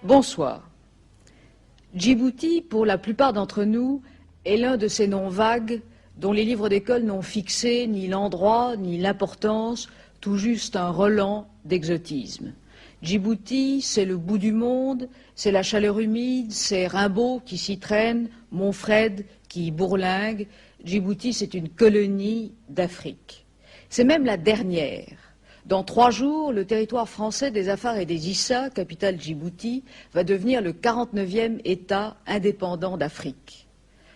Bonsoir. Djibouti, pour la plupart d'entre nous, est l'un de ces noms vagues dont les livres d'école n'ont fixé ni l'endroit ni l'importance, tout juste un relent d'exotisme. Djibouti, c'est le bout du monde, c'est la chaleur humide, c'est Rimbaud qui s'y traîne, Montfred qui y bourlingue. Djibouti, c'est une colonie d'Afrique. C'est même la dernière. Dans 3 jours, le territoire français des Afar et des Issa, capitale Djibouti, va devenir le 49e État indépendant d'Afrique.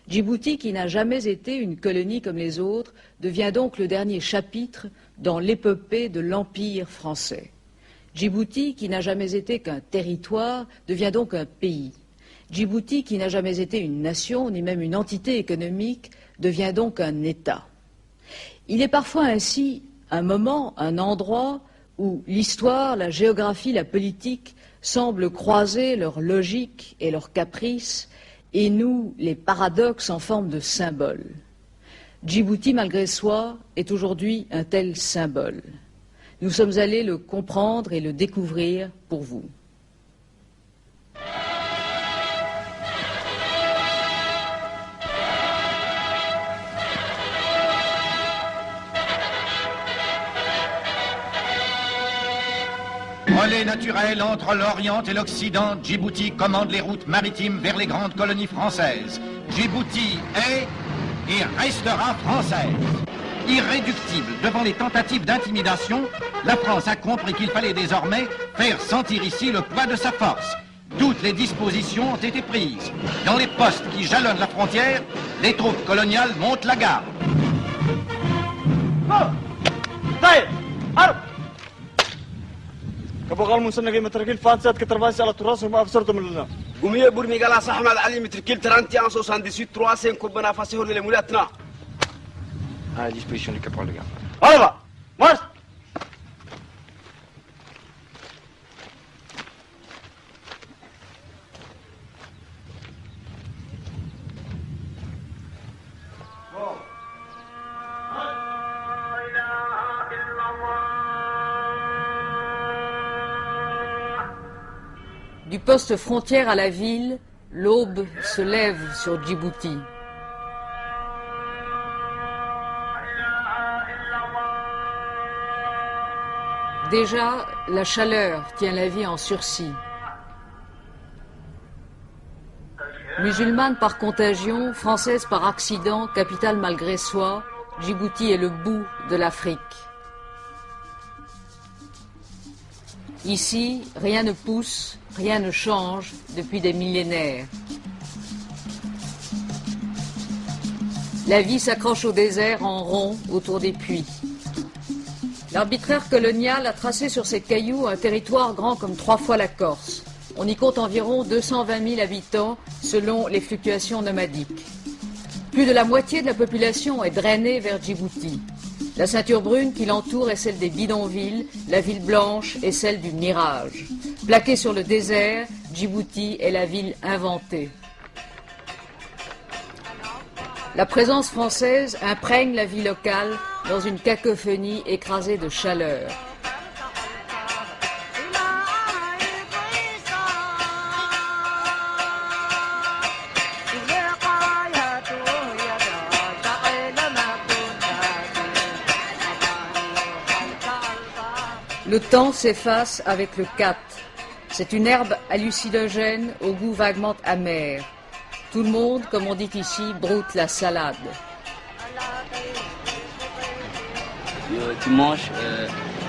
Djibouti, qui n'a jamais été une colonie comme les autres, devient donc le dernier chapitre dans l'épopée de l'Empire français. Djibouti, qui n'a jamais été qu'un territoire, devient donc un pays. Djibouti, qui n'a jamais été une nation, ni même une entité économique, devient donc un État. Il est parfois ainsi un moment, un endroit où l'histoire, la géographie, la politique semblent croiser leur logique et leurs caprices et nous, les paradoxes en forme de symboles. Djibouti, malgré soi, est aujourd'hui un tel symbole. Nous sommes allés le comprendre et le découvrir pour vous. Relais naturel entre l'Orient et l'Occident, Djibouti commande les routes maritimes vers les grandes colonies françaises. Djibouti est et restera française. Irréductible devant les tentatives d'intimidation, la France a compris qu'il fallait désormais faire sentir ici le poids de sa force. Toutes les dispositions ont été prises. Dans les postes qui jalonnent la frontière, les troupes coloniales montent la garde. كبغال مسنقي متركين فانسات كترباسي على التراس وما أفسرتم لنا قومية برمي قال صاحب علي متركين ترانتي أنسو ساندسيت 3 كوبنا فاسيه للمولاتنا à disposition du caporal de garde. Allez va, marche. Du poste frontière à la ville, l'aube se lève sur Djibouti. Déjà, la chaleur tient la vie en sursis. Musulmane par contagion, française par accident, capitale malgré soi, Djibouti est le bout de l'Afrique. Ici, rien ne pousse, rien ne change depuis des millénaires. La vie s'accroche au désert en rond autour des puits. L'arbitraire colonial a tracé sur ces cailloux un territoire grand comme 3 fois la Corse. On y compte environ 220 000 habitants selon les fluctuations nomadiques. Plus de la moitié de la population est drainée vers Djibouti. La ceinture brune qui l'entoure est celle des bidonvilles, la ville blanche est celle du mirage. Plaquée sur le désert, Djibouti est la ville inventée. La présence française imprègne la vie locale dans une cacophonie écrasée de chaleur. Le temps s'efface avec le kat. C'est une herbe hallucinogène au goût vaguement amer. Tout le monde, comme on dit ici, broute la salade. Tu manges,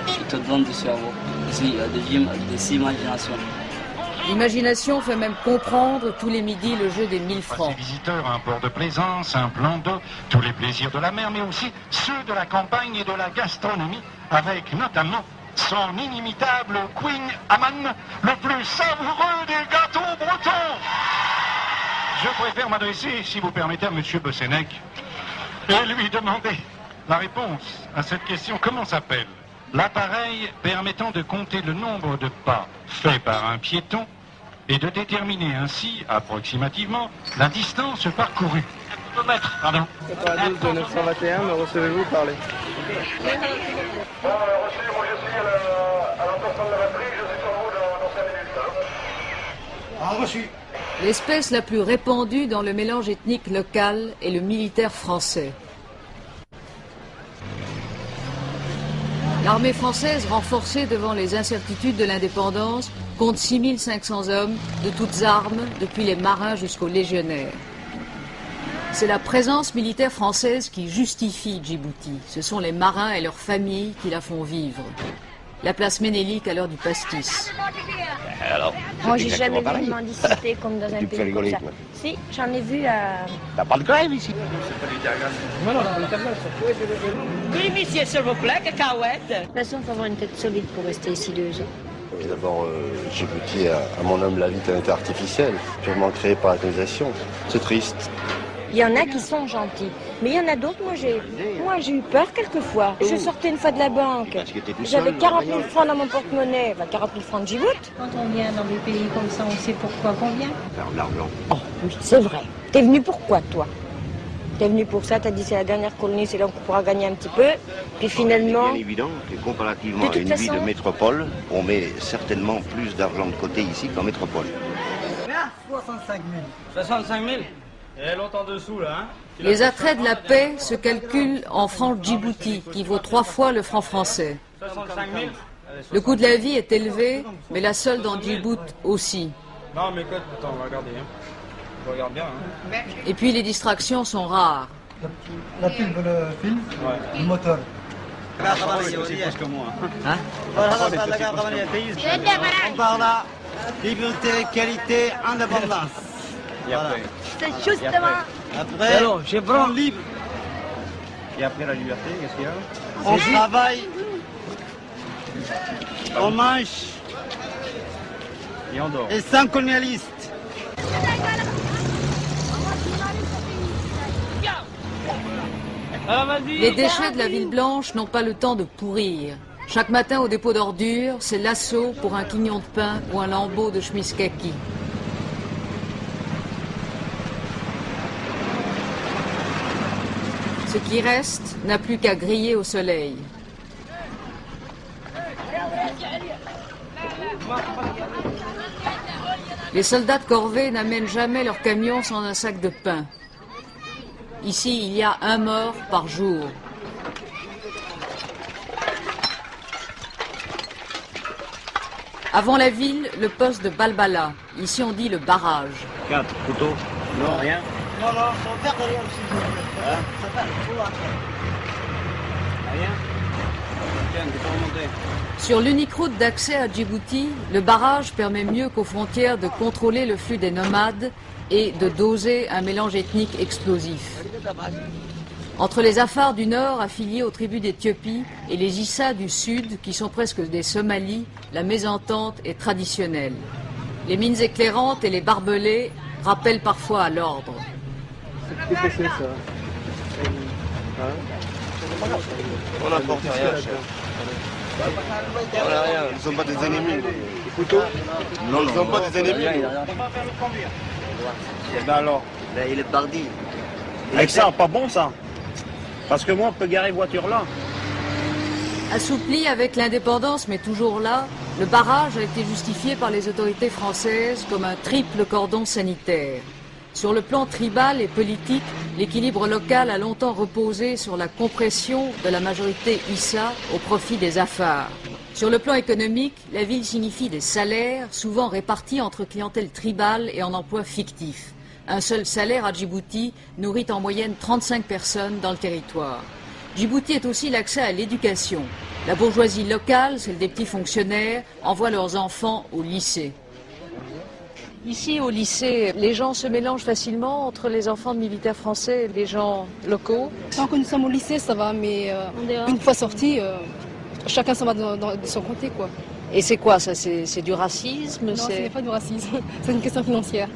il te donne du cerveau, des imaginations. L'imagination fait même comprendre tous les midis le jeu des 1000 francs. Ces visiteurs, un port de plaisance, un plan d'eau, tous les plaisirs de la mer, mais aussi ceux de la campagne et de la gastronomie, avec notamment son inimitable Queen Amman, le plus savoureux des gâteaux bretons. Je préfère m'adresser, si vous permettez, à M. Bossenec et lui demander La réponse à cette question, comment s'appelle l'appareil permettant de compter le nombre de pas faits par un piéton et de déterminer ainsi, approximativement, la distance parcourue. Pardon. 92 de 921, me recevez-vous parler? Reçu, moi je suis à l'emplacement de la batterie, je suis sur vous dans 5 minutes. Ah, reçu. L'espèce la plus répandue dans le mélange ethnique local est le militaire français. L'armée française, renforcée devant les incertitudes de l'indépendance, compte 6500 hommes de toutes armes, depuis les marins jusqu'aux légionnaires. C'est la présence militaire française qui justifie Djibouti. Ce sont les marins et leurs familles qui la font vivre. La place Ménélique à l'heure du pastis. Alors, moi, j'ai jamais vu une mendicité comme dans un pays comme ça. Si, j'en ai vu à... t'as pas de grève ici? Oui, monsieur, s'il vous plaît, cacahuète. De toute façon, il faut avoir une tête solide pour rester ici 2 ans. D'abord, Djibouti, à mon homme, la vie est un état artificiel, purement créé par la colonisation. C'est triste. Il y en a qui sont gentils, mais il y en a d'autres, moi j'ai eu peur quelquefois. Je sortais une fois de la banque, j'avais 40 000 francs dans mon porte-monnaie, 40 000 francs de Djibouti. Quand on vient dans des pays comme ça, on sait pourquoi qu'on vient. Faire de l'argent. Oh, oui, c'est vrai. T'es venu pourquoi, toi? T'es venu pour ça, t'as dit c'est la dernière colonie, c'est là qu'on pourra gagner un petit peu. Puis finalement... C'est bien évident que comparativement à une vie de métropole, on met certainement plus d'argent de côté ici qu'en métropole. 65 000. 65 000? Et l'autre en dessous, là, hein? Les attraits de la paix se calculent en francs Djibouti, qui vaut 3 fois le franc français. 65 000? Le coût de la vie est élevé, mais la solde en Djibouti aussi. Non, mais écoute, attends, on va regarder. Hein. On regarde bien. Hein. Et puis les distractions sont rares. La pub, le film, le moteur. C'est aussi plus que moi. Hein? On parle là, liberté, qualité, indépendance. Voilà. C'est justement... Après, alors, je prends libre. Et après la liberté, qu'est-ce qu'il y a? On travaille, on mange, et on dort. Et sans colonialiste. Les déchets de la ville blanche n'ont pas le temps de pourrir. Chaque matin au dépôt d'ordures, c'est l'assaut pour un quignon de pain ou un lambeau de chemise kaki. Ce qui reste n'a plus qu'à griller au soleil. Les soldats de corvée n'amènent jamais leur camion sans un sac de pain. Ici, il y a 1 mort par jour. Avant la ville, le poste de Balbala. Ici, on dit le barrage. 4 couteaux? Non, rien. Non, son père derrière aussi. Hein? Ça fait le fou, Rien? Tiens, tu peux remonter. Sur l'unique route d'accès à Djibouti, le barrage permet mieux qu'aux frontières de contrôler le flux des nomades et de doser un mélange ethnique explosif. Entre les Afars du Nord, affiliés aux tribus d'Éthiopie, et les Issa du Sud, qui sont presque des Somalis, la mésentente est traditionnelle. Les mines éclairantes et les barbelés rappellent parfois à l'ordre. Qu'est-ce que c'est ça? On n'apporte rien, chef. On n'a rien, nous ne sommes pas des ennemis. Les couteaux? Non, nous ne sommes pas des ennemis. Et ben alors? Ben, il est parti. Avec ça, pas bon ça? Parce que moi, on peut garer voiture là. Assoupli avec l'indépendance, mais toujours là, le barrage a été justifié par les autorités françaises comme un triple cordon sanitaire. Sur le plan tribal et politique, l'équilibre local a longtemps reposé sur la compression de la majorité Issa au profit des Afars. Sur le plan économique, la ville signifie des salaires, souvent répartis entre clientèle tribale et en emploi fictif. Un seul salaire à Djibouti nourrit en moyenne 35 personnes dans le territoire. Djibouti est aussi l'accès à l'éducation. La bourgeoisie locale, celle des petits fonctionnaires, envoie leurs enfants au lycée. Ici, au lycée, les gens se mélangent facilement entre les enfants de militaires français et les gens locaux. Tant que nous sommes au lycée, ça va, mais une fois sortis, chacun s'en va de son côté, quoi. Et c'est quoi ça? C'est du racisme? Non, ce n'est pas du racisme, c'est une question financière.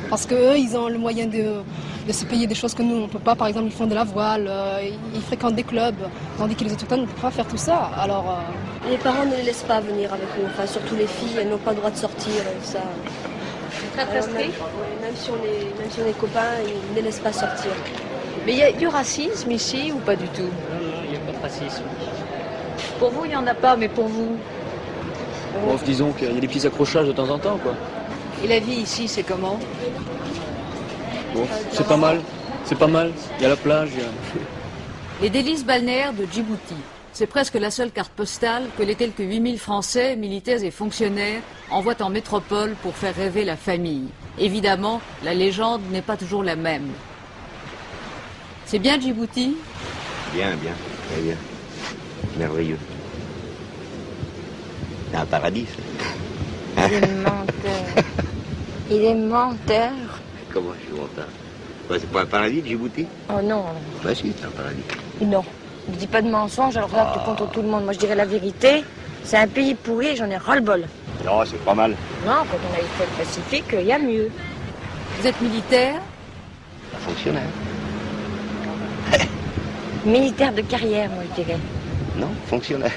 Parce qu'eux, ils ont le moyen de se payer des choses que nous, on ne peut pas. Par exemple, ils font de la voile, ils fréquentent des clubs, tandis que les autochtones ne peuvent pas faire tout ça. Alors, les parents ne les laissent pas venir avec nous, enfin, surtout les filles, elles n'ont pas le droit de sortir. Ça. Très très strict. Même si on est copains, ils ne les laissent pas sortir. Mais il y a du racisme ici ou pas du tout? Non, il n'y a pas de racisme. Pour vous, il n'y en a pas, mais pour vous? Bon, disons qu'il y a des petits accrochages de temps en temps, quoi. Et la vie ici, c'est comment? Bon, c'est pas mal. C'est pas mal. Il y a la plage, il y a... Les délices balnéaires de Djibouti. C'est presque la seule carte postale que les quelques 8000 Français, militaires et fonctionnaires envoient en métropole pour faire rêver la famille. Évidemment, la légende n'est pas toujours la même. C'est bien Djibouti? Bien, bien, très bien. Merveilleux. C'est un paradis, ça. Il est menteur. Il est menteur. Comment je suis menteur? C'est pas un paradis, Djibouti? Oh non. Bah si, c'est un paradis. Non. Ne dis pas de mensonges, alors là, tu contre tout le monde. Moi, je dirais la vérité. C'est un pays pourri, j'en ai ras-le-bol. Non, c'est pas mal. Non, quand on a fait le Pacifique, il y a mieux. Vous êtes militaire? Fonctionnaire. Militaire de carrière, moi, je dirais. Non, fonctionnaire.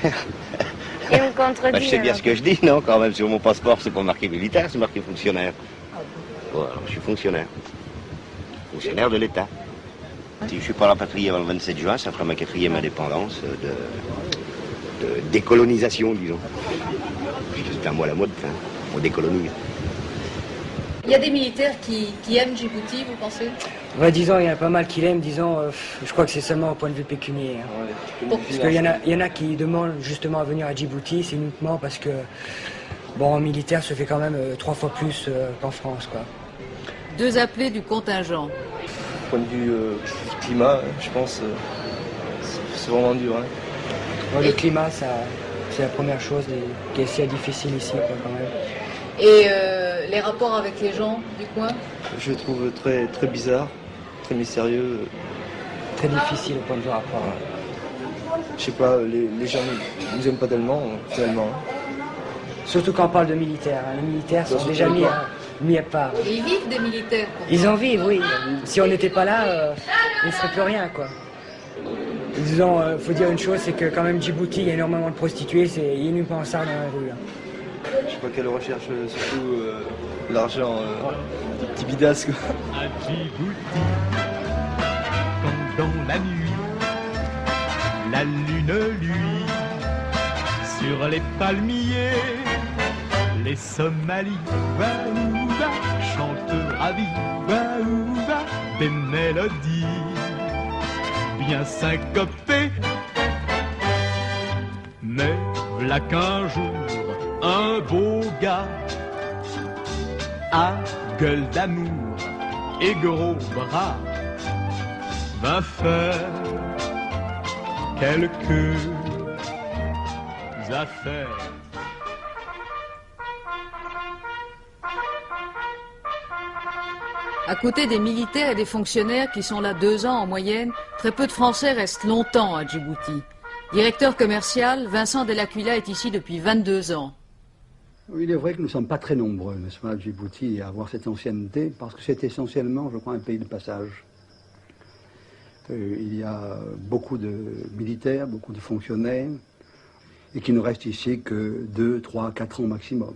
Et on contredit. Bah, je sais bien ce que je dis, non? Quand même, sur mon passeport, c'est pas marqué militaire, c'est marqué fonctionnaire. Bon, alors, je suis fonctionnaire. Fonctionnaire de l'État. Si je suis pas rapatrié avant le 27 juin, ça fera ma 4e indépendance de décolonisation, disons. C'est un mot à la mode, hein. On décolonise. Il y a des militaires qui aiment Djibouti, vous pensez? Ouais, disons, il y en a pas mal qui l'aiment, disons, je crois que c'est seulement au point de vue pécuniaire. Hein. Parce qu'il y en a qui demandent justement à venir à Djibouti, c'est uniquement parce que, bon, en militaire, se fait quand même 3 fois plus qu'en France, quoi. 2 appelés du contingent. Du point de vue climat, je pense, c'est vraiment dur. Hein. Ouais, le climat, c'est la première chose qui est assez difficile ici, quoi, quand même. Et les rapports avec les gens du coin? Je le trouve très, très bizarre, très mystérieux. Très difficile au point de vue rapport. Je sais pas, les gens ne nous aiment pas tellement, finalement. Surtout quand on parle de militaires. Hein. Les militaires sont déjà mis à part. Et ils vivent des militaires? Ils en vivent, oui. Si on n'était pas là, il ne serait plus rien, quoi. Disons, faut dire une chose, c'est que quand même Djibouti, il y a énormément de prostituées, c'est inimpensable dans la rue. Là. Je sais pas qu'elle recherche surtout l'argent, des petits bidasses, quoi. À Djibouti, pendant la nuit, la lune luit sur les palmiers, les Somalis, waouba, chantent ravis, waouba, des mélodies bien syncopées. Mais v'là qu'un jour, un beau gars à gueule d'amour et gros bras va faire quelques affaires. À côté des militaires et des fonctionnaires qui sont là 2 ans en moyenne, très peu de Français restent longtemps à Djibouti. Directeur commercial, Vincent Delaquila est ici depuis 22 ans. Il est vrai que nous ne sommes pas très nombreux, n'est-ce pas, à Djibouti, à avoir cette ancienneté, parce que c'est essentiellement, je crois, un pays de passage. Il y a beaucoup de militaires, beaucoup de fonctionnaires, et qui ne restent ici que 2, 3, 4 ans maximum.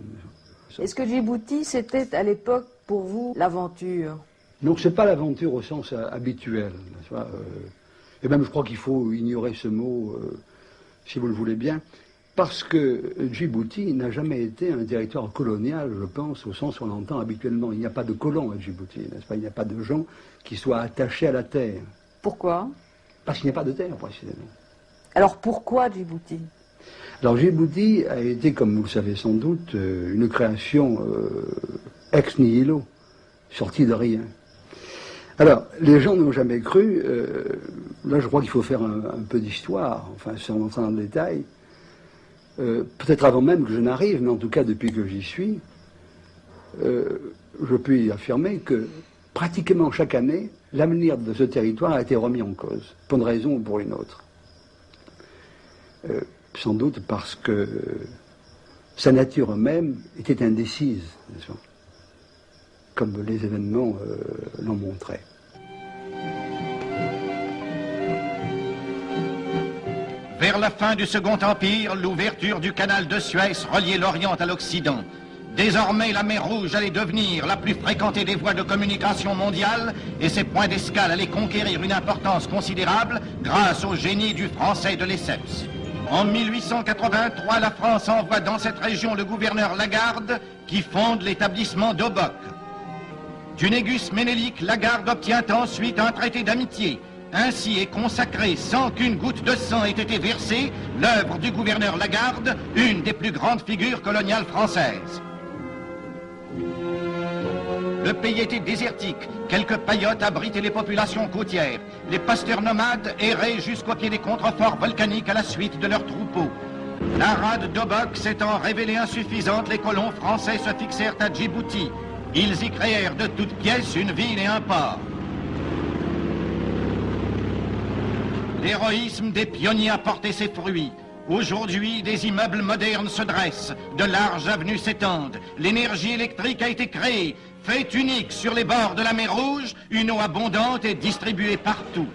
Est-ce que Djibouti, c'était à l'époque, pour vous, l'aventure? Non, ce n'est pas l'aventure au sens habituel, n'est-ce pas, et même je crois qu'il faut ignorer ce mot, si vous le voulez bien, parce que Djibouti n'a jamais été un territoire colonial, je pense, au sens où on l'entend habituellement. Il n'y a pas de colons à Djibouti, n'est-ce pas? Il n'y a pas de gens qui soient attachés à la terre. Pourquoi? Parce qu'il n'y a pas de terre, précisément. Alors pourquoi Djibouti? Alors Djibouti a été, comme vous le savez sans doute, une création ex nihilo, sortie de rien. Alors, les gens n'ont jamais cru, là je crois qu'il faut faire un peu d'histoire, enfin sans entrer dans le détail, peut-être avant même que je n'arrive, mais en tout cas depuis que j'y suis, je puis affirmer que pratiquement chaque année, l'avenir de ce territoire a été remis en cause, pour une raison ou pour une autre. Sans doute parce que sa nature même était indécise, n'est-ce pas, comme les événements l'ont montré. Vers la fin du Second Empire, l'ouverture du canal de Suez reliait l'Orient à l'Occident. Désormais, la mer Rouge allait devenir la plus fréquentée des voies de communication mondiale et ses points d'escale allaient conquérir une importance considérable grâce au génie du français de Lesseps. En 1883, la France envoie dans cette région le gouverneur Lagarde qui fonde l'établissement d'Obock. Du Négus Ménélique, Lagarde obtient ensuite un traité d'amitié. Ainsi est consacrée, sans qu'une goutte de sang ait été versée, l'œuvre du gouverneur Lagarde, une des plus grandes figures coloniales françaises. Le pays était désertique, quelques paillotes abritaient les populations côtières. Les pasteurs nomades erraient jusqu'au pied des contreforts volcaniques à la suite de leurs troupeaux. La rade d'Obock s'étant révélée insuffisante, les colons français se fixèrent à Djibouti. Ils y créèrent de toutes pièces une ville et un port. L'héroïsme des pionniers a porté ses fruits. Aujourd'hui, des immeubles modernes se dressent, de larges avenues s'étendent, l'énergie électrique a été créée, fait unique sur les bords de la mer Rouge, une eau abondante est distribuée partout.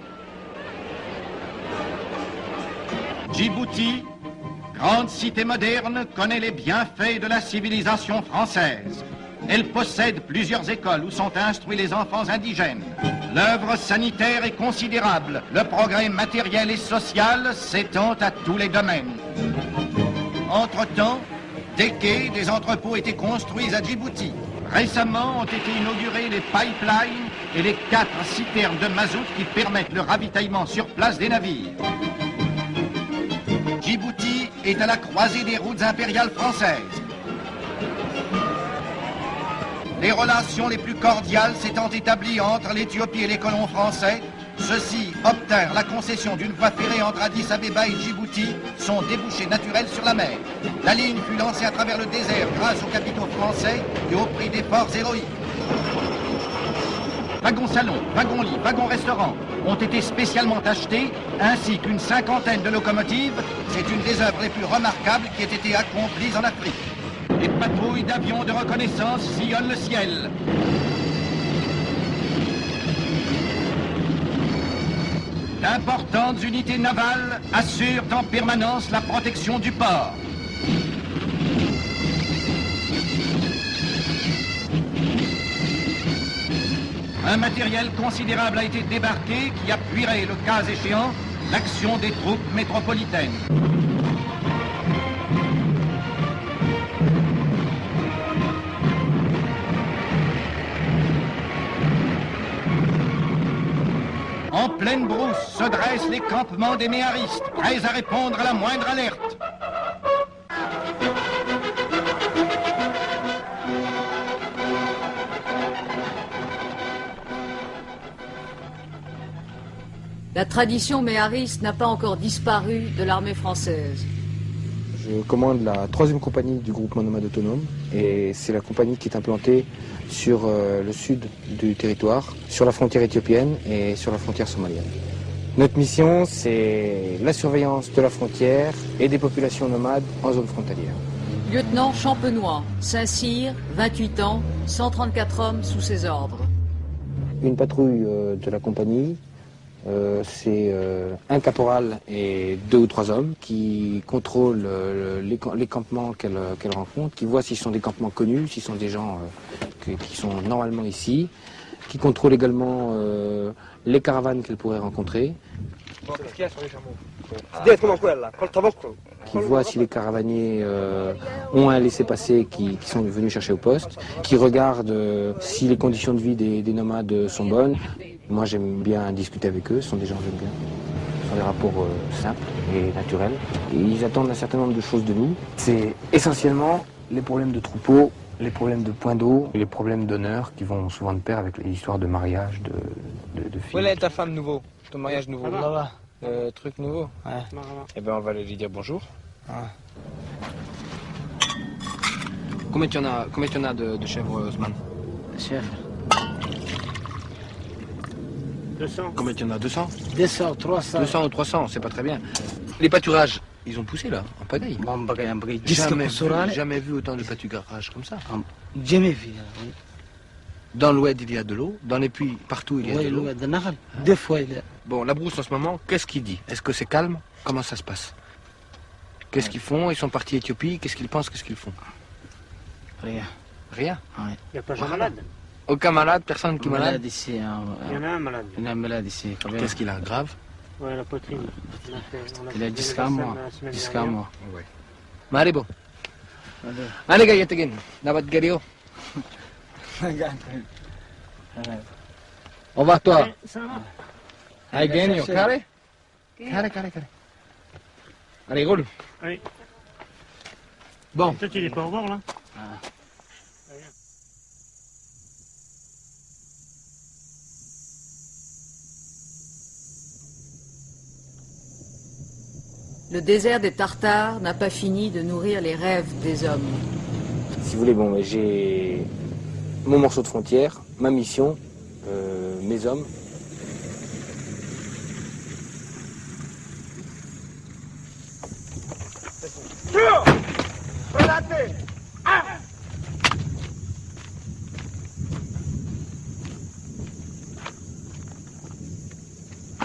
Djibouti, grande cité moderne, connaît les bienfaits de la civilisation française. Elle possède plusieurs écoles où sont instruits les enfants indigènes. L'œuvre sanitaire est considérable. Le progrès matériel et social s'étend à tous les domaines. Entre-temps, des quais, des entrepôts étaient construits à Djibouti. Récemment ont été inaugurés les pipelines et les 4 citernes de mazout qui permettent le ravitaillement sur place des navires. Djibouti est à la croisée des routes impériales françaises. Les relations les plus cordiales s'étant établies entre l'Éthiopie et les colons français, ceux-ci obtinrent la concession d'une voie ferrée entre Addis Abeba et Djibouti, son débouché naturel sur la mer. La ligne fut lancée à travers le désert grâce aux capitaux français et au prix d'efforts héroïques. Wagons-salons, wagons-lits, wagons-restaurants ont été spécialement achetés, ainsi qu'une 50aine de locomotives. C'est une des œuvres les plus remarquables qui ait été accomplie en Afrique. Les patrouilles d'avions de reconnaissance sillonnent le ciel. D'importantes unités navales assurent en permanence la protection du port. Un matériel considérable a été débarqué qui appuierait, le cas échéant, l'action des troupes métropolitaines. En pleine brousse se dressent les campements des méharistes, prêts à répondre à la moindre alerte. La tradition méhariste n'a pas encore disparu de l'armée française. Je commande la 3e compagnie du groupement nomade autonome et c'est la compagnie qui est implantée sur le sud du territoire, sur la frontière éthiopienne et sur la frontière somalienne. Notre mission, c'est la surveillance de la frontière et des populations nomades en zone frontalière. Lieutenant Champenois, Saint-Cyr, 28 ans, 134 hommes sous ses ordres. Une patrouille de la compagnie, c'est un caporal et 2 ou 3 hommes qui contrôlent les campements qu'elle rencontre, qui voient s'ils sont des campements connus, s'ils sont des gens qui sont normalement ici, qui contrôlent également les caravanes qu'elle pourrait rencontrer, qui voient si les caravaniers ont un laissez-passer qui sont venus chercher au poste, qui regardent si les conditions de vie des nomades sont bonnes. Moi, j'aime bien discuter avec eux, ce sont des gens que j'aime bien. Ce sont des rapports simples et naturels. Et ils attendent un certain nombre de choses de nous. C'est essentiellement les problèmes de troupeau, les problèmes de points d'eau, et les problèmes d'honneur qui vont souvent de pair avec les histoires de mariage, de filles. Où est ta femme nouveau? Ton mariage nouveau? Là-bas. Truc nouveau? Ouais. Eh ben, on va aller lui dire bonjour. Ouais. Combien tu en as de chèvres, Osman? Chef. 200. Combien tu en as? 200? 200, 300. 200 ou 300, c'est pas très bien. Les pâturages, Ils ont poussé là, en pagaille. Jamais vu autant de pâturage comme ça. Jamais vu. Dans l'oued, il y a de l'eau. Dans les puits, partout, il y a de l'eau. Des fois, il y a... Bon, la brousse en ce moment, qu'est-ce qu'il dit? Est-ce que c'est calme? Comment ça se passe? Qu'est-ce qu'ils font? Ils sont partis à Éthiopie. Qu'est-ce qu'ils pensent? Qu'est-ce qu'ils font? Rien. Rien? Il n'y a pas de malade. Aucun malade? Personne qui est malade? Ici, il y en a un malade. Il y en a un malade ici. Qu'est-ce qu'il a? Grave? Ouais, la poitrine. Il a 10 mois. 10 mois. Ouais. Maribo. Allez, Gayetegin. Dapat Gario. On va toi. Allez, Genio. Carré? Carré. Allez, roule. Oui. Bon. Peut-être qu'il n'est pas au bord, là. Le désert des Tartares n'a pas fini de nourrir les rêves des hommes. Si vous voulez, bon, j'ai mon morceau de frontière, ma mission, mes hommes.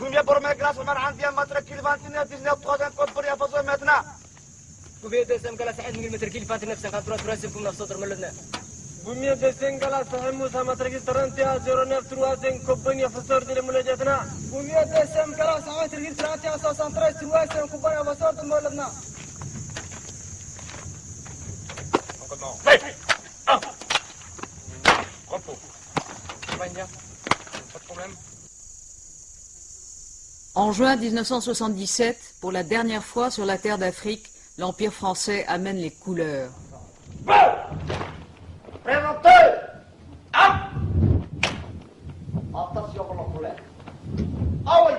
Combien pour mes glaces, on a un bien mètre qu'il 29, 19, 3 code pour y avoir maintenant. Combien de SMK la Saïd من المتر كيل 29 53 3 من الصوت ملنا Combien de Sengala Sahamus à mètre qu'il 31 09 3 compagnie officier de l'Emulajatna. Combien de Sengala Sahamus qu'il 31 63 3 compagnie officier de l'Emulajatna. Repos. Pas de problème. En juin 1977, pour la dernière fois sur la terre d'Afrique, l'Empire français amène les couleurs. Présentez! Attention pour la couleur. Envoyez!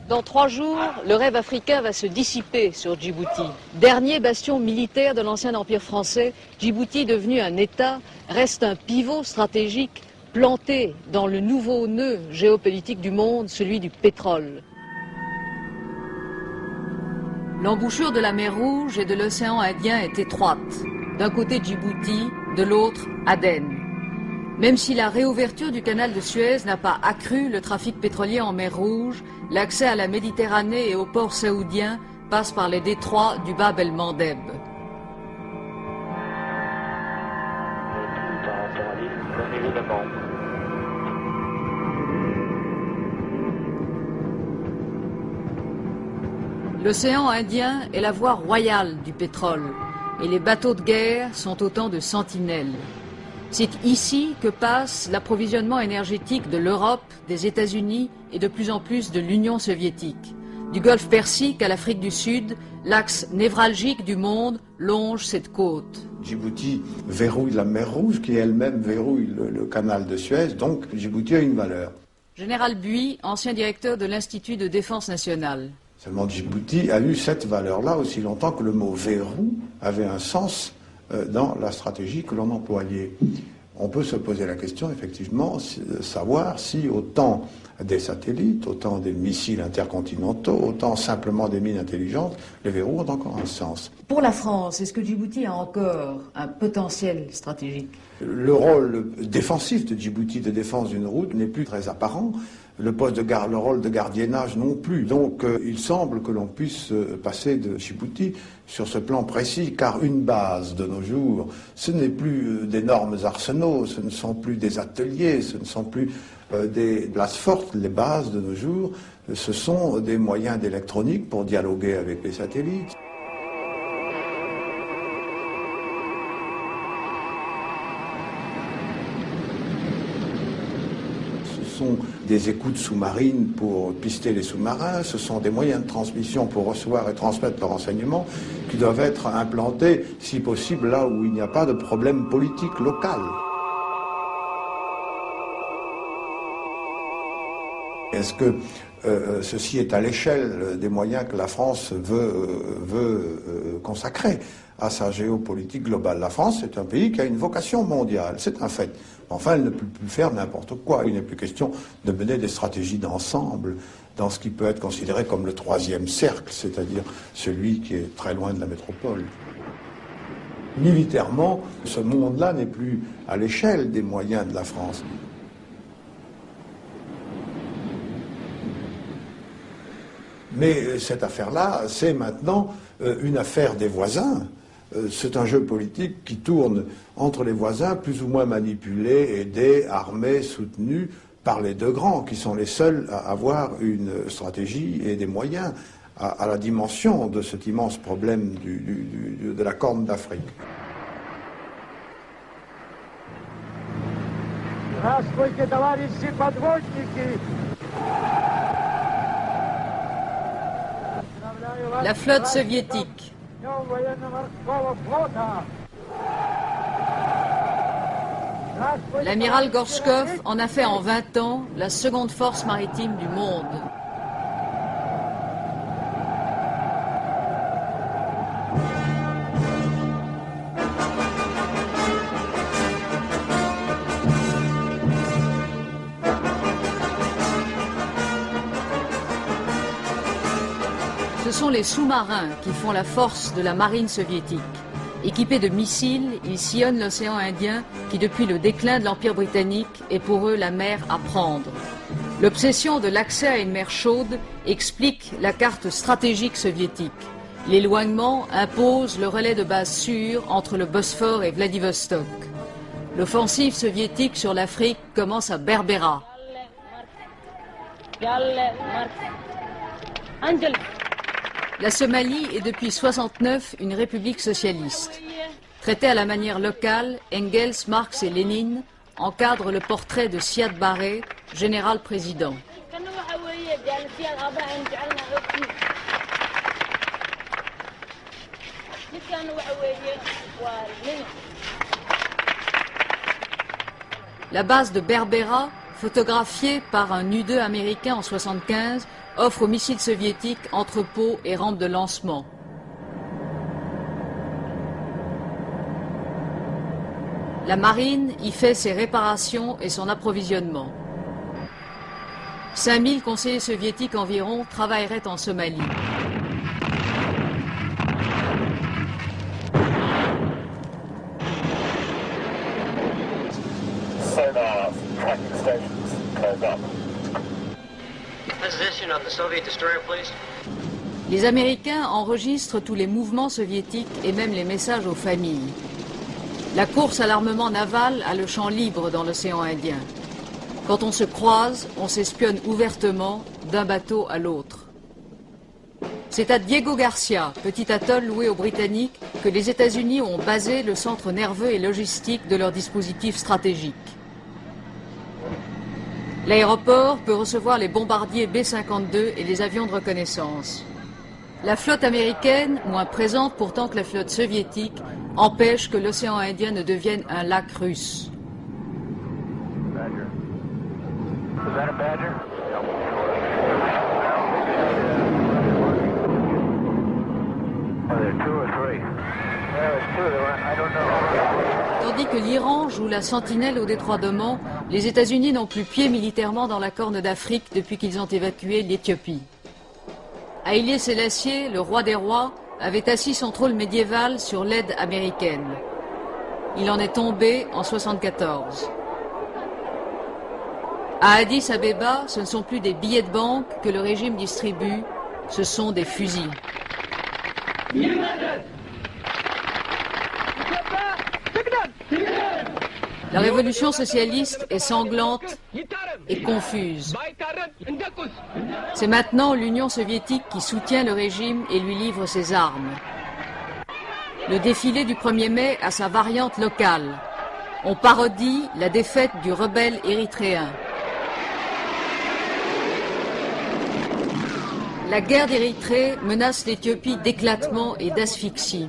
Dans 3 jours, le rêve africain va se dissiper sur Djibouti. Dernier bastion militaire de l'ancien empire français, Djibouti, devenu un État, reste un pivot stratégique planté dans le nouveau nœud géopolitique du monde, celui du pétrole. L'embouchure de la mer Rouge et de l'océan Indien est étroite. D'un côté Djibouti, de l'autre Aden. Même si la réouverture du canal de Suez n'a pas accru le trafic pétrolier en mer Rouge, l'accès à la Méditerranée et aux ports saoudiens passe par les détroits du Bab el-Mandeb. L'océan Indien est la voie royale du pétrole et les bateaux de guerre sont autant de sentinelles. C'est ici que passe l'approvisionnement énergétique de l'Europe, des États-Unis et de plus en plus de l'Union soviétique. Du golfe Persique à l'Afrique du Sud, l'axe névralgique du monde longe cette côte. Djibouti verrouille la mer Rouge qui elle-même verrouille le canal de Suez, donc Djibouti a une valeur. Général Buis, ancien directeur de l'Institut de défense nationale. Seulement Djibouti a eu cette valeur-là aussi longtemps que le mot verrou avait un sens dans la stratégie que l'on employait. On peut se poser la question, effectivement, de savoir si autant des satellites, autant des missiles intercontinentaux, autant simplement des mines intelligentes, les verrous ont encore un sens. Pour la France, est-ce que Djibouti a encore un potentiel stratégique? Le rôle défensif de Djibouti, de défense d'une route, n'est plus très apparent. Le rôle de gardiennage non plus. Donc il semble que l'on puisse passer de Djibouti sur ce plan précis, car une base de nos jours, ce n'est plus d'énormes arsenaux, ce ne sont plus des ateliers, ce ne sont plus des places fortes. Les bases de nos jours, ce sont des moyens d'électronique pour dialoguer avec les satellites. Ce sont des écoutes sous-marines pour pister les sous-marins, ce sont des moyens de transmission pour recevoir et transmettre le renseignement qui doivent être implantés, si possible, là où il n'y a pas de problème politique local. Est-ce que ceci est à l'échelle des moyens que la France veut consacré à sa géopolitique globale. La France est un pays qui a une vocation mondiale, c'est un fait. Enfin, elle ne peut plus faire n'importe quoi. Il n'est plus question de mener des stratégies d'ensemble dans ce qui peut être considéré comme le troisième cercle, c'est-à-dire celui qui est très loin de la métropole. Militairement, ce monde-là n'est plus à l'échelle des moyens de la France. Mais cette affaire-là, c'est maintenant une affaire des voisins. C'est un jeu politique qui tourne entre les voisins, plus ou moins manipulés, aidés, armés, soutenus par les deux grands, qui sont les seuls à avoir une stratégie et des moyens à la dimension de cet immense problème de la Corne d'Afrique. La flotte soviétique. L'amiral Gorchkov en a fait en 20 ans la seconde force maritime du monde. Ce sont les sous-marins qui font la force de la marine soviétique. Équipés de missiles, ils sillonnent l'océan Indien qui, depuis le déclin de l'Empire britannique, est pour eux la mer à prendre. L'obsession de l'accès à une mer chaude explique la carte stratégique soviétique. L'éloignement impose le relais de base sûr entre le Bosphore et Vladivostok. L'offensive soviétique sur l'Afrique commence à Berbera. La Somalie est depuis 1969 une république socialiste. Traitée à la manière locale, Engels, Marx et Lénine encadrent le portrait de Siad Barre, général-président. La base de Berbera, photographiée par un U-2 américain en 1975, offre aux missiles soviétiques entrepôts et rampes de lancement. La marine y fait ses réparations et son approvisionnement. 5000 conseillers soviétiques environ travailleraient en Somalie. Les Américains enregistrent tous les mouvements soviétiques et même les messages aux familles. La course à l'armement naval a le champ libre dans l'océan Indien. Quand on se croise, on s'espionne ouvertement d'un bateau à l'autre. C'est à Diego Garcia, petit atoll loué aux Britanniques, que les États-Unis ont basé le centre nerveux et logistique de leur dispositif stratégique. L'aéroport peut recevoir les bombardiers B-52 et les avions de reconnaissance. La flotte américaine, moins présente pourtant que la flotte soviétique, empêche que l'océan Indien ne devienne un lac russe. Tandis que l'Iran joue la sentinelle au détroit d'Oman, les États-Unis n'ont plus pied militairement dans la Corne d'Afrique depuis qu'ils ont évacué l'Éthiopie. Haïlé Sélassié, le roi des rois, avait assis son trône médiéval sur l'aide américaine. Il en est tombé en 1974. À Addis Abeba, ce ne sont plus des billets de banque que le régime distribue, ce sont des fusils. La révolution socialiste est sanglante et confuse. C'est maintenant l'Union soviétique qui soutient le régime et lui livre ses armes. Le défilé du 1er mai a sa variante locale. On parodie la défaite du rebelle érythréen. La guerre d'Érythrée menace l'Éthiopie d'éclatement et d'asphyxie.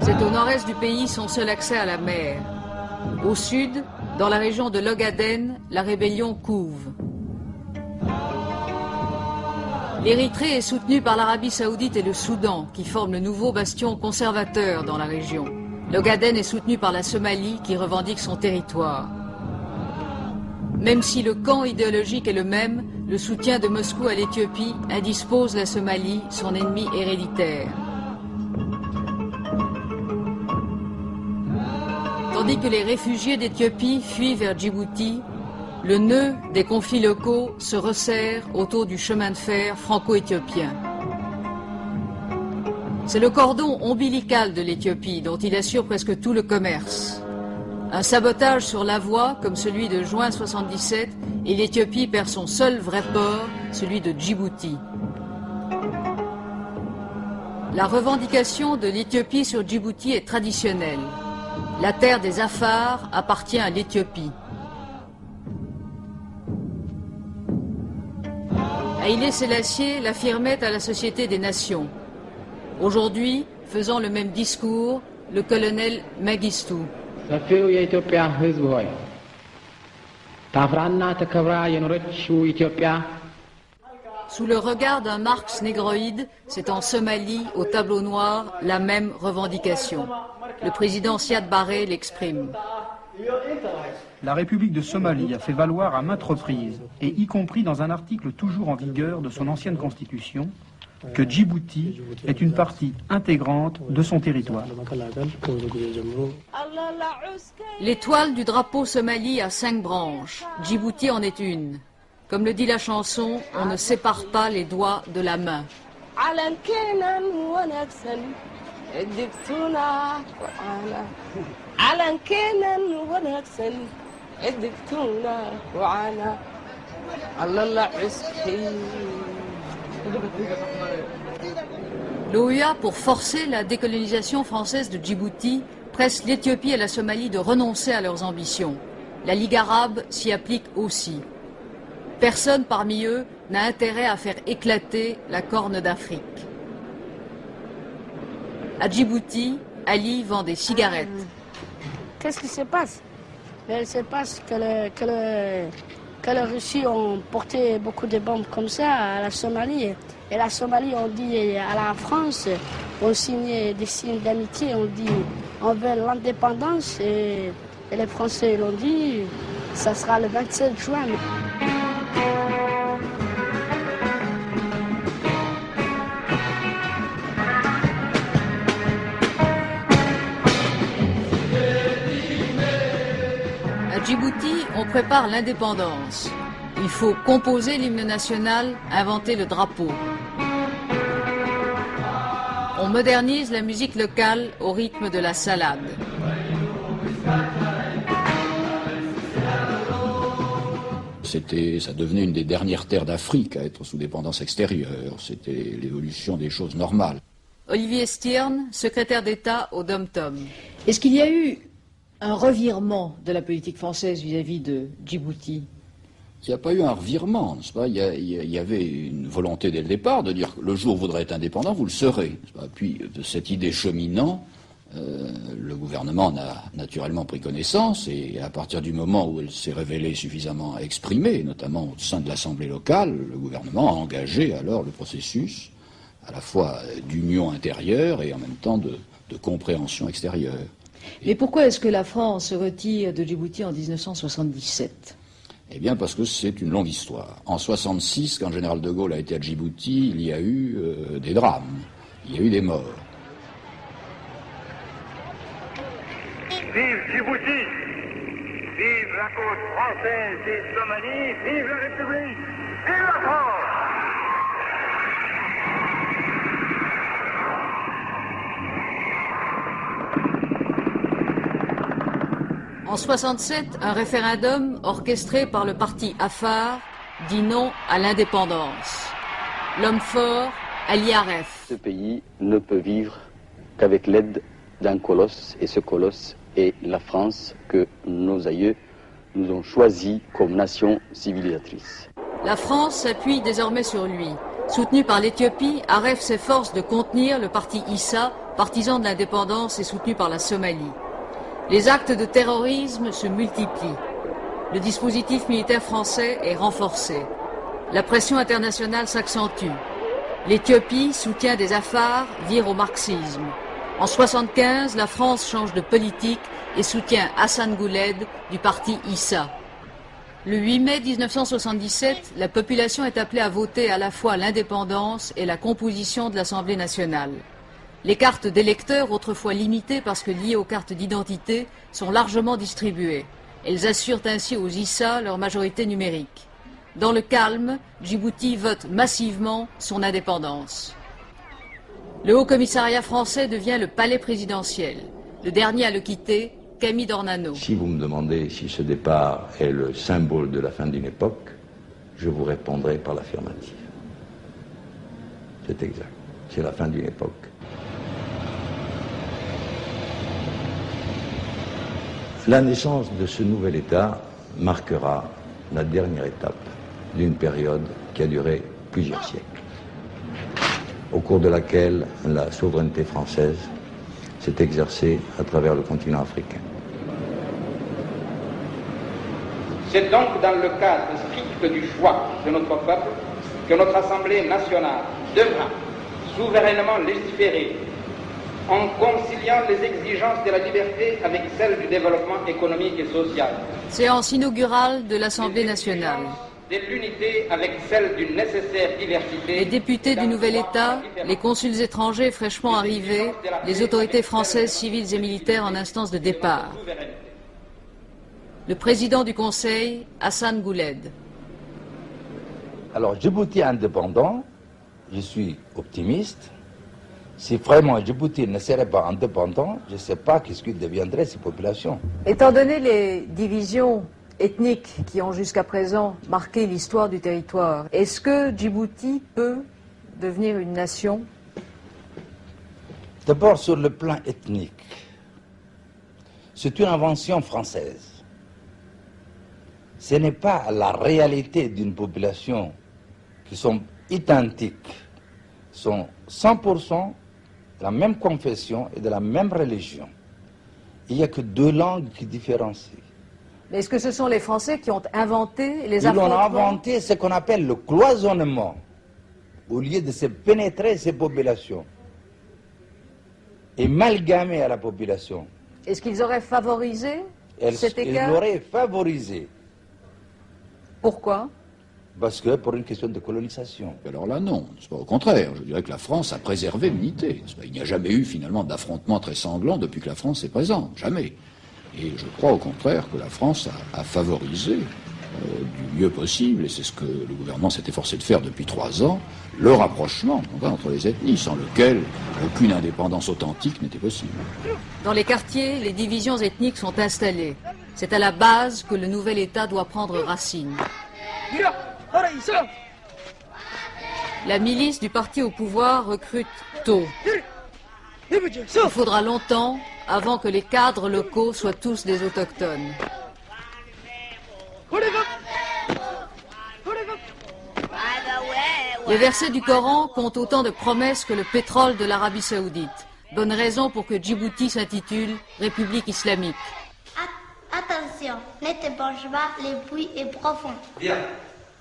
C'est au nord-est du pays son seul accès à la mer. Au sud, Dans la région de l'Ogaden, la rébellion couve. L'Érythrée est soutenue par l'Arabie Saoudite et le Soudan, qui forment le nouveau bastion conservateur dans la région. L'Ogaden est soutenu par la Somalie, qui revendique son territoire. Même si le camp idéologique est le même, le soutien de Moscou à l'Éthiopie indispose la Somalie, son ennemi héréditaire. Tandis que les réfugiés d'Éthiopie fuient vers Djibouti, le nœud des conflits locaux se resserre autour du chemin de fer franco-éthiopien. C'est le cordon ombilical de l'Éthiopie dont il assure presque tout le commerce. Un sabotage sur la voie, comme celui de juin 77, et l'Éthiopie perd son seul vrai port, celui de Djibouti. La revendication de l'Éthiopie sur Djibouti est traditionnelle. La terre des Afars appartient à l'Éthiopie. Haïlé Sélassié l'affirmait à la Société des Nations. Aujourd'hui, faisant le même discours, le colonel Mengistu. Sous le regard d'un Marx négroïde, c'est en Somalie, au tableau noir, la même revendication. Le président Siad Barre l'exprime. La République de Somalie a fait valoir à maintes reprises, et y compris dans un article toujours en vigueur de son ancienne constitution, que Djibouti est une partie intégrante de son territoire. L'étoile du drapeau Somalie a 5 branches. Djibouti en est une. Comme le dit la chanson, on ne sépare pas les doigts de la main. L'OUA, pour forcer la décolonisation française de Djibouti, presse l'Éthiopie et la Somalie de renoncer à leurs ambitions. La Ligue arabe s'y applique aussi. Personne parmi eux n'a intérêt à faire éclater la Corne d'Afrique. À Djibouti, Ali vend des cigarettes. Qu'est-ce qui se passe? Il se passe que les Russes ont porté beaucoup de bombes comme ça à la Somalie. Et la Somalie, on dit à la France, on signe des signes d'amitié, on dit on veut l'indépendance. Et les Français l'ont dit, ça sera le 27 juin. À Djibouti, on prépare l'indépendance. Il faut composer l'hymne national, inventer le drapeau. On modernise la musique locale au rythme de la salade. Ça devenait une des dernières terres d'Afrique à être sous dépendance extérieure. C'était l'évolution des choses normales. Olivier Stirn, secrétaire d'État au Dom-Tom. Est-ce qu'il y a eu un revirement de la politique française vis-à-vis de Djibouti? Il n'y a pas eu un revirement, n'est-ce pas? Il y avait une volonté dès le départ de dire que le jour où vous voudrez être indépendant, vous le serez. N'est-ce pas? Puis de cette idée cheminant, le gouvernement en a naturellement pris connaissance, et à partir du moment où elle s'est révélée suffisamment exprimée, notamment au sein de l'Assemblée locale, le gouvernement a engagé alors le processus à la fois d'union intérieure et en même temps de compréhension extérieure. Mais pourquoi est-ce que la France se retire de Djibouti en 1977 ? Eh bien parce que c'est une longue histoire. En 1966, quand le général de Gaulle a été à Djibouti, il y a eu des drames, il y a eu des morts. Vive Djibouti! Vive la côte française et Somalie! Vive la République! Vive la France! En 1967, un référendum orchestré par le parti Afar dit non à l'indépendance. L'homme fort, Ali Aref. Ce pays ne peut vivre qu'avec l'aide d'un colosse, et ce colosse est la France que nos aïeux nous ont choisi comme nation civilisatrice. La France s'appuie désormais sur lui. Soutenu par l'Éthiopie, Aref s'efforce de contenir le parti Issa, partisan de l'indépendance et soutenu par la Somalie. Les actes de terrorisme se multiplient. le dispositif militaire français est renforcé. La pression internationale s'accentue. L'Éthiopie, soutien des Afars, vire au marxisme. En 1975, la France change de politique et soutient Hassan Gouled du parti Issa. Le 8 mai 1977, la population est appelée à voter à la fois l'indépendance et la composition de l'Assemblée nationale. Les cartes d'électeurs, autrefois limitées parce que liées aux cartes d'identité, sont largement distribuées. Elles assurent ainsi aux Issa leur majorité numérique. Dans le calme, Djibouti vote massivement son indépendance. Le Haut-Commissariat français devient le palais présidentiel. Le dernier à le quitter, Camille Dornano. Si vous me demandez si ce départ est le symbole de la fin d'une époque, je vous répondrai par l'affirmative. C'est exact. C'est la fin d'une époque. La naissance de ce nouvel État marquera la dernière étape d'une période qui a duré plusieurs siècles, au cours de laquelle la souveraineté française s'est exercée à travers le continent africain. C'est donc dans le cadre strict du choix de notre peuple que notre Assemblée nationale devra souverainement légiférer en conciliant les exigences de la liberté avec celles du développement économique et social. Séance inaugurale de l'Assemblée nationale. De l'unité avec celle d'une nécessaire diversité. Les députés du nouvel État, les consuls étrangers fraîchement arrivés, les autorités françaises civiles et militaires en instance de départ. Le président du Conseil, Hassan Gouled. Alors, Djibouti indépendant, je suis optimiste. Si vraiment Djibouti ne serait pas indépendant, je ne sais pas qu'est-ce que deviendraient ces populations. Étant donné les divisions ethniques qui ont jusqu'à présent marqué l'histoire du territoire, est-ce que Djibouti peut devenir une nation? D'abord, sur le plan ethnique, c'est une invention française. Ce n'est pas la réalité d'une population qui sont identiques, sont 100% de la même confession et de la même religion. Il n'y a que deux langues qui différencient. Mais est-ce que ce sont les Français qui ont inventé les affrontements? Ils ont inventé ce qu'on appelle le cloisonnement, au lieu de se pénétrer ces populations et amalgamer à la population. Est-ce qu'ils auraient favorisé cet écart? Ils l'auraient favorisé. Pourquoi? Parce que pour une question de colonisation. Alors là, non. C'est pas au contraire. Je dirais que la France a préservé l'unité. Il n'y a jamais eu finalement d'affrontement très sanglant depuis que la France est présente. Jamais. Et je crois au contraire que la France a favorisé du mieux possible, et c'est ce que le gouvernement s'est efforcé de faire depuis 3 ans, le rapprochement entre les ethnies, sans lequel aucune indépendance authentique n'était possible. Dans les quartiers, les divisions ethniques sont installées. C'est à la base que le nouvel État doit prendre racine. La milice du parti au pouvoir recrute tôt. Il faudra longtemps avant que les cadres locaux soient tous des autochtones. Les versets du Coran comptent autant de promesses que le pétrole de l'Arabie Saoudite. Bonne raison pour que Djibouti s'intitule République islamique. Attention, ne t'épanche pas, le puits est profond. Bien,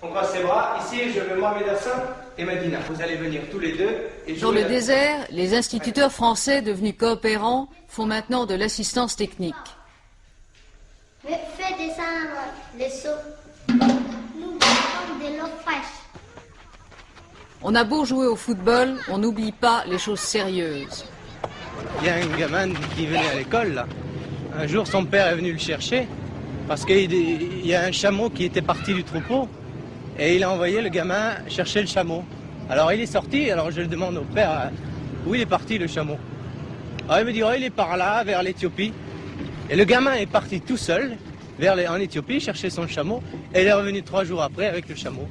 on croise ses bras. Ici, je veux Mohamed Hassan et Medina. Vous allez venir tous les deux. Et dans le désert, les instituteurs français devenus coopérants font maintenant de l'assistance technique. Fais descendre les seaux. Nous buvons de l'eau fraîche. On a beau jouer au football, on n'oublie pas les choses sérieuses. Il y a un gamin qui venait à l'école, là. Un jour, son père est venu le chercher parce qu'il y a un chameau qui était parti du troupeau et il a envoyé le gamin chercher le chameau. Alors il est sorti, alors je demande au père où il est parti le chameau. Alors il me dit, oh, il est par là, vers l'Éthiopie. Et le gamin est parti tout seul en Éthiopie chercher son chameau et il est revenu 3 jours après avec le chameau.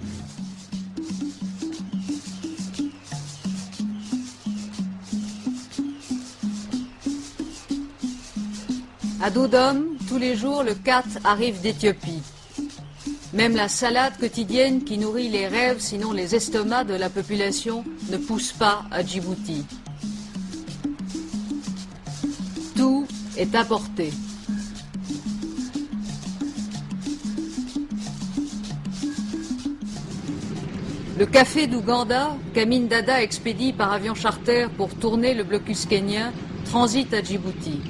À dos d'homme, tous les jours, le kat arrive d'Éthiopie. Même la salade quotidienne qui nourrit les rêves, sinon les estomacs de la population, ne pousse pas à Djibouti. Tout est importé. Le café d'Ouganda, qu'Amin Dada expédie par avion charter pour tourner le blocus kényen, transite à Djibouti.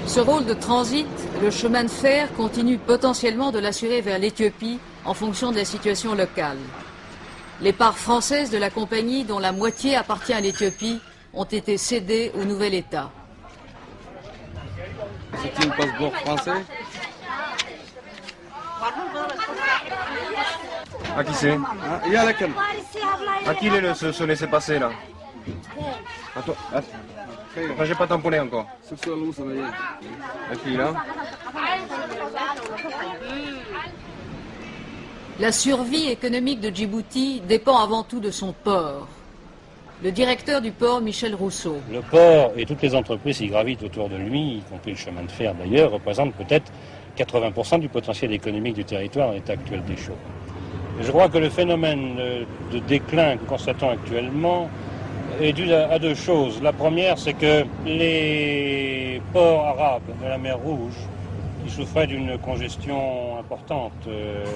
Ce rôle de transit, le chemin de fer continue potentiellement de l'assurer vers l'Éthiopie en fonction de la situation locale. Les parts françaises de la compagnie, dont la moitié appartient à l'Éthiopie, ont été cédées au nouvel État. C'est un passeport français? À qui c'est? À qui il est ce laissez-passer là? À toi. Enfin, j'ai pas tamponné encore. À qui là? La survie économique de Djibouti dépend avant tout de son port. Le directeur du port, Michel Rousseau. Le port et toutes les entreprises qui gravitent autour de lui, y compris le chemin de fer d'ailleurs, représentent peut-être 80% du potentiel économique du territoire en l'état actuel des choses. Je crois que le phénomène de déclin que nous constatons actuellement est dû à deux choses. La première, c'est que les ports arabes de la mer Rouge, qui souffraient d'une congestion importante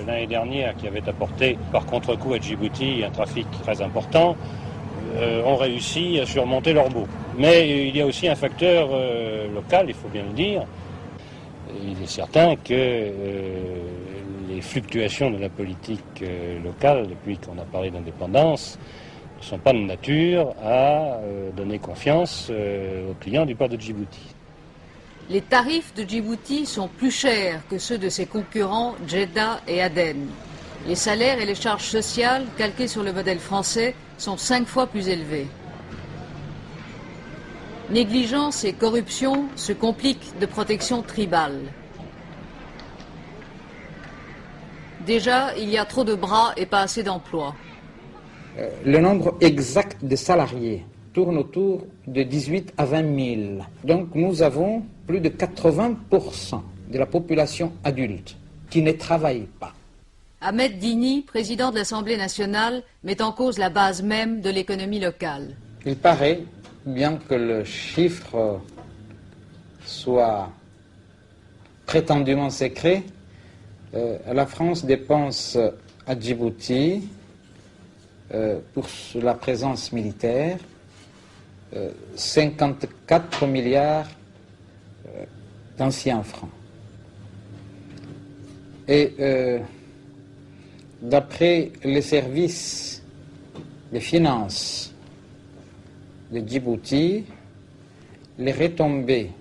l'année dernière, qui avait apporté par contre-coup à Djibouti un trafic très important, ont réussi à surmonter leur baux. Mais il y a aussi un facteur local, il faut bien le dire. Il est certain que les fluctuations de la politique locale, depuis qu'on a parlé d'indépendance, ne sont pas de nature à donner confiance aux clients du port de Djibouti. Les tarifs de Djibouti sont plus chers que ceux de ses concurrents Djeddah et Aden. Les salaires et les charges sociales, calqués sur le modèle français, sont 5 fois plus élevés. Négligence et corruption se compliquent de protection tribale. Déjà, il y a trop de bras et pas assez d'emplois. Le nombre exact de salariés tourne autour de 18 à 20 000. Donc nous avons plus de 80% de la population adulte qui ne travaille pas. Ahmed Dini, président de l'Assemblée nationale, met en cause la base même de l'économie locale. Il paraît, bien que le chiffre soit prétendument secret, la France dépense à Djibouti, pour la présence militaire, 54 milliards d'anciens francs. Et d'après les services de finances de Djibouti, les retombées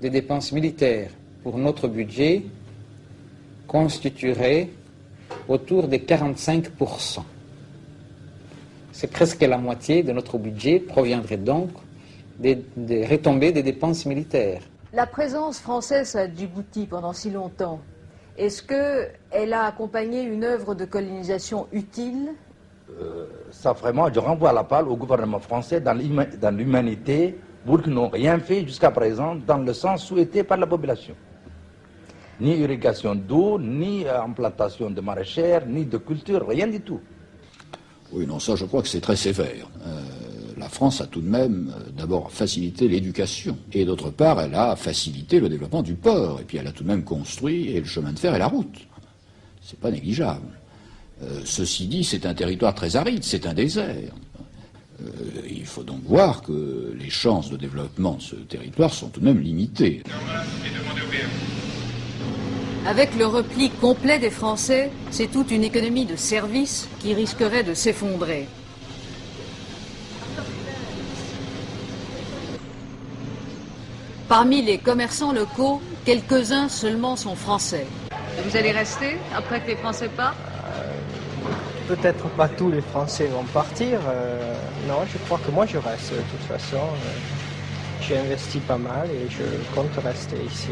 des dépenses militaires pour notre budget constitueraient autour de 45%. C'est presque la moitié de notre budget proviendrait donc des retombées des dépenses militaires. La présence française à Djibouti pendant si longtemps, est-ce qu'elle a accompagné une œuvre de colonisation utile? Ça vraiment, je renvoie la balle au gouvernement français dans l'humanité pour qu'ils n'ont rien fait jusqu'à présent dans le sens souhaité par la population. Ni irrigation d'eau, ni implantation de maraîchères, ni de culture, rien du tout. Oui, non, ça je crois que c'est très sévère. La France a tout de même d'abord facilité l'éducation et d'autre part elle a facilité le développement du port et puis elle a tout de même construit et le chemin de fer et la route. C'est pas négligeable. Ceci dit, c'est un territoire très aride, c'est un désert. Il faut donc voir que les chances de développement de ce territoire sont tout de même limitées. Avec le repli complet des Français, c'est toute une économie de services qui risquerait de s'effondrer. Parmi les commerçants locaux, quelques-uns seulement sont français. Vous allez rester après que les Français partent? Peut-être pas tous les Français vont partir. Non, je crois que moi je reste de toute façon. J'ai investi pas mal et je compte rester ici.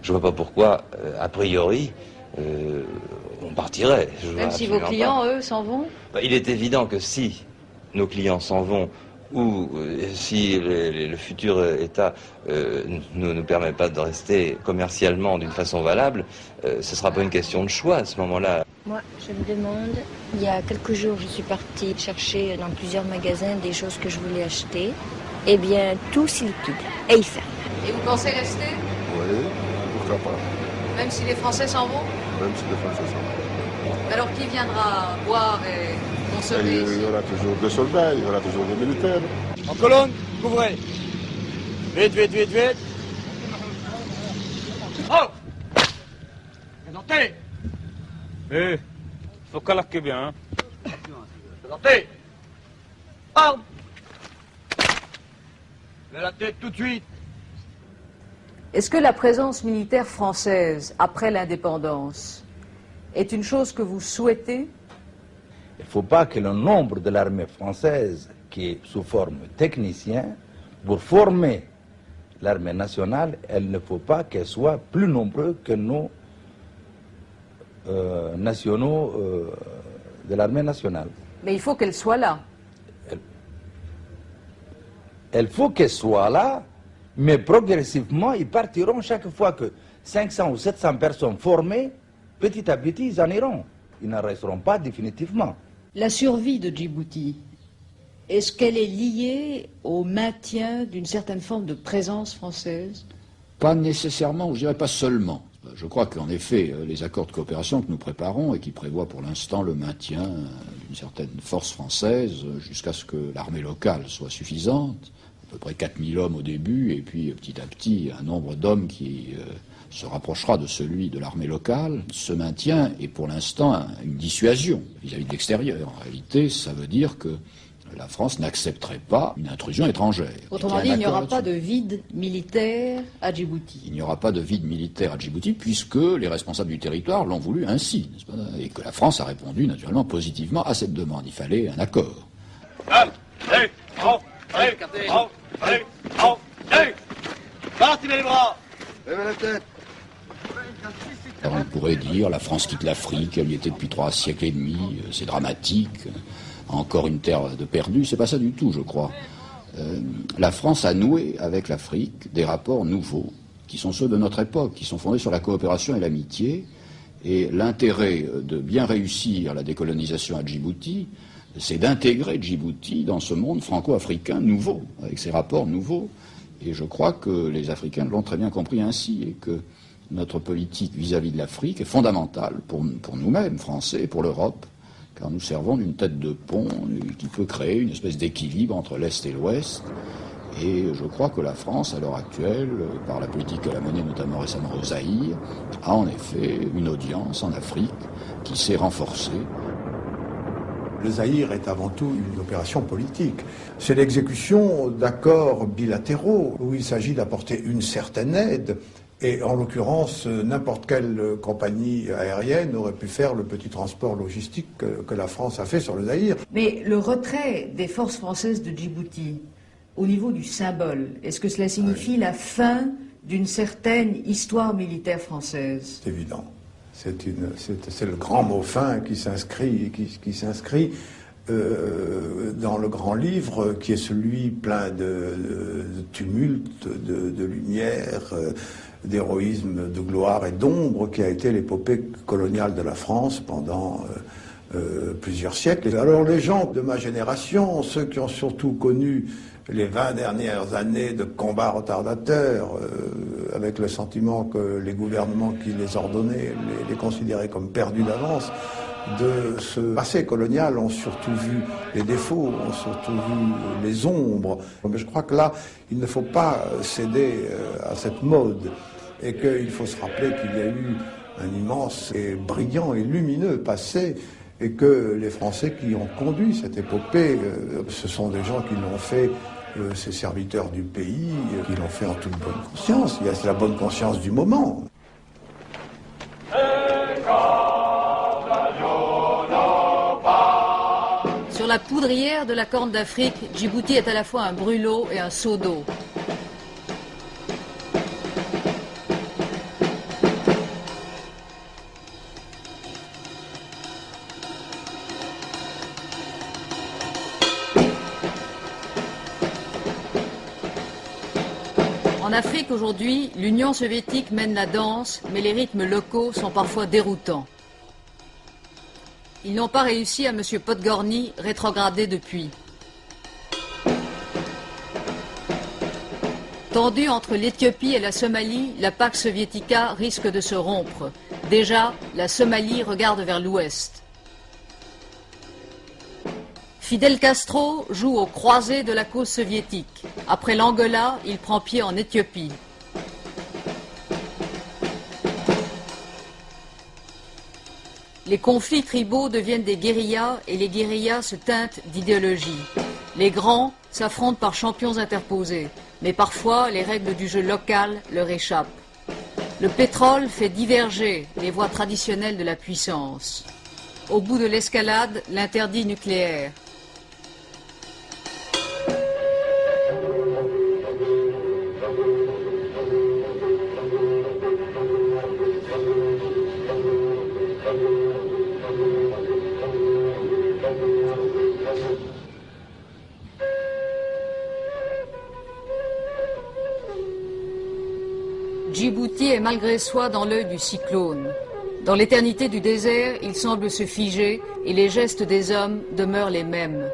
Je vois pas pourquoi, a priori, on partirait. Même si vos clients, eux, s'en vont? Il est évident que si nos clients s'en vont ou si le futur État ne nous permet pas de rester commercialement d'une façon valable, ce ne sera pas une question de choix à ce moment-là. Moi, je me demande, il y a quelques jours, je suis partie chercher dans plusieurs magasins des choses que je voulais acheter. Eh bien, tout s'y liquide et ils ferment. Et vous pensez rester? Oui, pourquoi pas. Même si les Français s'en vont? Même si les Français s'en vont. Alors qui viendra boire et consommer ici? Il y aura toujours des soldats, il y aura toujours des militaires. En colonne, couvrez. Vite, vite, vite, vite. Oh! Présentez! Eh, faut calaquer bien, hein. Présentez! Arme! Mets la tête tout de suite. Est-ce que la présence militaire française après l'indépendance est une chose que vous souhaitez? Il ne faut pas que le nombre de l'armée française, qui est sous forme technicien, pour former l'armée nationale, il ne faut pas qu'elle soit plus nombreux que nos nationaux de l'armée nationale. Mais il faut qu'elle soit là. Il faut qu'elle soit là, mais progressivement, ils partiront chaque fois que 500 ou 700 personnes formées, petit à petit, ils en iront. Ils n'en resteront pas définitivement. La survie de Djibouti, est-ce qu'elle est liée au maintien d'une certaine forme de présence française? Pas nécessairement, je dirais pas seulement. Je crois qu'en effet, les accords de coopération que nous préparons et qui prévoient pour l'instant le maintien d'une certaine force française jusqu'à ce que l'armée locale soit suffisante, à peu près 4000 hommes au début, et puis petit à petit un nombre d'hommes qui se rapprochera de celui de l'armée locale, se maintient et pour l'instant une dissuasion vis-à-vis de l'extérieur. En réalité, ça veut dire que la France n'accepterait pas une intrusion étrangère. Autrement dit, il n'y aura pas de vide militaire à Djibouti. Il n'y aura pas de vide militaire à Djibouti puisque les responsables du territoire l'ont voulu ainsi, n'est-ce pas ? Et que la France a répondu naturellement positivement à cette demande. Il fallait un accord. Partez les bras. Levez la tête. Alors on pourrait dire la France quitte l'Afrique, elle y était depuis 3 siècles et demi, c'est dramatique. Encore une terre de perdu, c'est pas ça du tout, je crois. La France a noué avec l'Afrique des rapports nouveaux, qui sont ceux de notre époque, qui sont fondés sur la coopération et l'amitié. Et l'intérêt de bien réussir la décolonisation à Djibouti, c'est d'intégrer Djibouti dans ce monde franco-africain nouveau, avec ses rapports nouveaux. Et je crois que les Africains l'ont très bien compris ainsi, et que notre politique vis-à-vis de l'Afrique est fondamentale pour nous-mêmes, Français, et pour l'Europe, car nous servons d'une tête de pont qui peut créer une espèce d'équilibre entre l'Est et l'Ouest. Et je crois que la France, à l'heure actuelle, par la politique qu'elle a menée notamment récemment au Zaïre, a en effet une audience en Afrique qui s'est renforcée. Le Zaïre est avant tout une opération politique. C'est l'exécution d'accords bilatéraux où il s'agit d'apporter une certaine aide. Et en l'occurrence, n'importe quelle compagnie aérienne aurait pu faire le petit transport logistique que la France a fait sur le Zaïre. Mais le retrait des forces françaises de Djibouti, au niveau du symbole, est-ce que cela signifie la fin d'une certaine histoire militaire française? C'est évident. C'est le grand mot fin qui s'inscrit dans le grand livre, qui est celui plein de tumulte, de lumière, d'héroïsme, de gloire et d'ombre qui a été l'épopée coloniale de la France pendant plusieurs siècles. Alors les gens de ma génération, ceux qui ont surtout connu les 20 dernières années de combats retardataires, avec le sentiment que les gouvernements qui les ordonnaient les considéraient comme perdus d'avance, de ce passé colonial ont surtout vu les défauts, ont surtout vu les ombres. Mais je crois que là, il ne faut pas céder à cette mode et qu'il faut se rappeler qu'il y a eu un immense et brillant et lumineux passé et que les Français qui ont conduit cette épopée, ce sont des gens qui l'ont fait, ces serviteurs du pays, qui l'ont fait en toute bonne conscience. Il y a la bonne conscience du moment. Sur la poudrière de la Corne d'Afrique, Djibouti est à la fois un brûlot et un seau d'eau. En Afrique aujourd'hui, l'Union soviétique mène la danse, mais les rythmes locaux sont parfois déroutants. Ils n'ont pas réussi à M. Podgorny, rétrogradé depuis. Tendue entre l'Éthiopie et la Somalie, la Pax Soviética risque de se rompre. Déjà, la Somalie regarde vers l'ouest. Fidel Castro joue aux croisées de la cause soviétique. Après l'Angola, il prend pied en Éthiopie. Les conflits tribaux deviennent des guérillas et les guérillas se teintent d'idéologie. Les grands s'affrontent par champions interposés, mais parfois les règles du jeu local leur échappent. Le pétrole fait diverger les voies traditionnelles de la puissance. Au bout de l'escalade, l'interdit nucléaire. Djibouti est malgré soi dans l'œil du cyclone. Dans l'éternité du désert, il semble se figer et les gestes des hommes demeurent les mêmes.